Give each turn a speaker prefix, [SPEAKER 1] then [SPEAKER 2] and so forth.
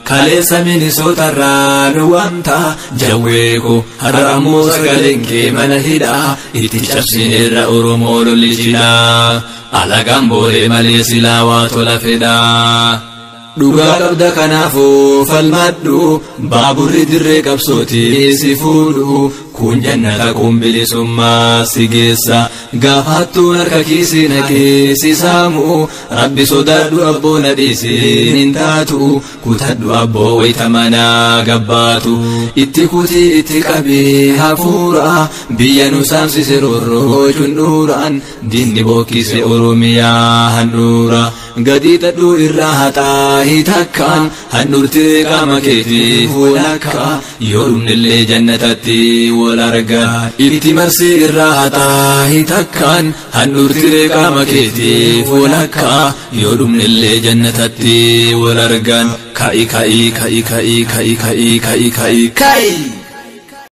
[SPEAKER 1] kaleessa Minisootarraa nu waamta jawweeko har'ammoo sagaleen kee mana hidhaa itti cabsineerra Oromoo lolli cidhaa alagaan boolee malee silaa waa tola fedhaa dhugaa qabda kanaafuu falmadhu baaburri dirree qabsootii si fuudhu kun jannata kun bilisummaa si geessa gaafattuun harka kiisii naqee si saamu rabbi sodaadhu abboo na dhiisiin hin taatu kutadhu abboo wayita manaa gabbaatu itti kutii itti qabee hafuura biyya nu saamsise roorroo cundhuuraan diinni bookkise Oromiyaa handhuura gadii xadhuu irraa haxaa hitakkaan handhurtee qaama keetiif walakkaa yoo dhumnillee jannatatti wal argan itti marsii irraa haxaa hitakkaan handhurtee qaama keetiif walakkaa yoo dhumnillee jannatatti wal argan ka'i ka'i ka'i ka'i ka'i ka'i ka'i ka'i ka'i